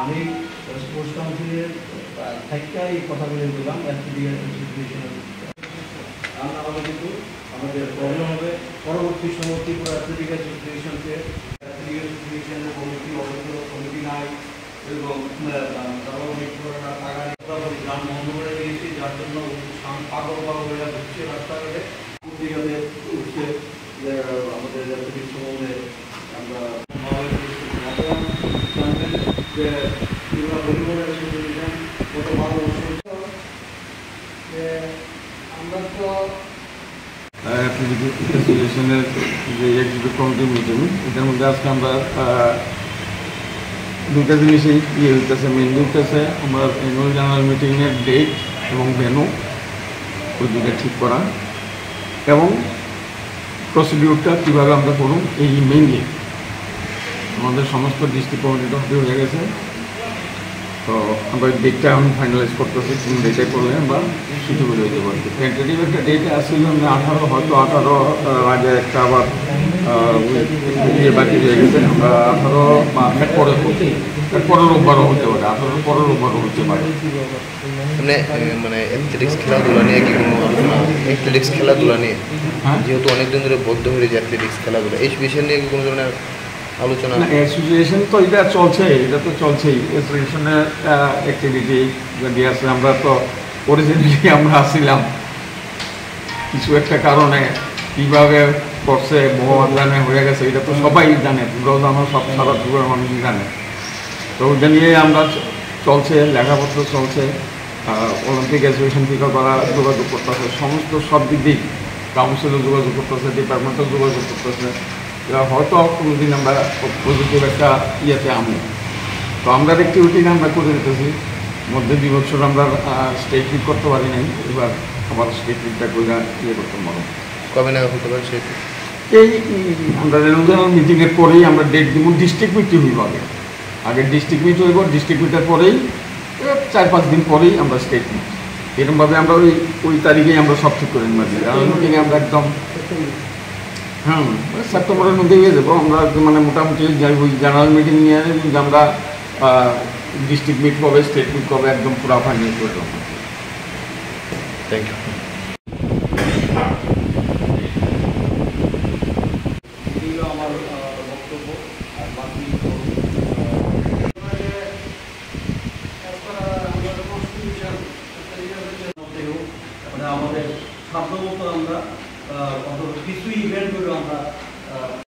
আমি স্পোর্টস কাউন্সিলের থেকে এই কথাগুলো বললাম আমরা কিন্তু আমাদের প্রবলেম হবে পরবর্তী সময় ত্রিপুরা অ্যাথলেটিক অ্যাসোসিয়েশনকে কমিটি অবৈধ কমিটি নাই এবং গ্রাম বন্ধ করে দিয়েছি, যার জন্য পাগল হয়ে হচ্ছে রাস্তাঘাটে উঠছে আমাদের অ্যাথলেটিক সম্বন্ধে আমরা যে ভলিবল অ্যাসোসিয়েশন গত 12 বছর যে আমরা তো অ্যাথলেটিক অ্যাসোসিয়েশনের যে এক্সিকিউটিভ কমিটির মিটিং, এটার মধ্যে আজকে আমরা দুইটা জিনিসই হইতেছে, মেনলি হইতেছে আমরা অ্যানুয়াল জেনারেল মিটিংয়ের ডেট এবং ভেন্যু ওই দুইটা ঠিক করা এবং প্রসিডিউরটা কীভাবে আমরা করুন, এই মেইনলি আমাদের সমস্ত ডিস্ট্রিক্ট কমিটিটা হয়ে গেছে। তো আমরা ডেটটা এখন ফাইনালাইজ করতেছি, কোন ডেটে করলে আমরা সুযোগ হয়ে যাবো। টেন্টেটিভ একটা ডেটে আসছিল 18, হয়তো 18 আগে একটা আবার বাকি হয়ে গেছে। আমরা 18 বা এরপরে রোববারও হতে পারে, 18 পরের রোববারও হতে পারে। মানে অ্যাথলেটিক্স খেলাধুলা নিয়ে কি কোনো আলোচনা? অ্যাথলেটিক্স খেলাধুলা নিয়ে যেহেতু অনেকদিন ধরে বদ্ধ হয়ে যায় অ্যাথলেটিক্স খেলাধুলা, এই বিষয় নিয়ে কি কোনো ধরনের আলোচনা? অ্যাসোসিয়েশন তো এটা চলছে, এটা তো চলছেই। অ্যাসোসিয়েশনের অ্যাক্টিভিটি যদি আছে, আমরা তো অরিজিনালি আমরা আসছিলাম কিছু একটা কারণে কীভাবে করছে মোহাম্মদানে হয়ে গেছে, এটা তো সবাই জানে, তোমরাও জানো, সব সারা দুপুরের মানুষই জানে। তো ওইটা নিয়ে আমরা চলছে, লেখাপত্র চলছে, অলিম্পিক অ্যাসোসিয়েশন থেকে তারা যোগাযোগ করতেছে, সমস্ত সব দিক দিক কাউন্সিলও যোগাযোগ করতেছে, ডিপার্টমেন্টও যোগাযোগ করতেছে। হয়তো কোনোদিন আমরা পজিটিভ একটা ইয়েতে আমি তো আমরা অ্যাক্টিভিটি আমরা করে দিতেছি। মধ্যে 2 বছর আমরা স্টেট লিগ করতে পারি নাই, এবার আবার স্টেট লিগটা করে করতে পারবো। কবে না হতে পারে সেটা এই আমরা রেনুজনাল মিটিংয়ের পরেই আমরা ডেট দিব। ডিস্ট্রিক্ট মিট হইব, আগে ডিস্ট্রিক্ট মিট হইব, ডিস্ট্রিক্ট মিটের পরেই 4-5 দিন পরেই আমরা স্টেট মিট, এরকমভাবে আমরা ওই তারিখেই আমরা সব ঠিক করে নিই। রেনুজনাল মিটিংয়ে আমরা একদম সেপ্টেম্বরের মধ্যে হয়ে যাবো। আমরা মানে মোটামুটি যাই ওই জেনারেল মিটিং নিয়ে আমরা ডিস্ট্রিক্ট মিট কবে, স্টেট মিট কবে একদম পুরো ফাইনাল করে দেবো। Thank you.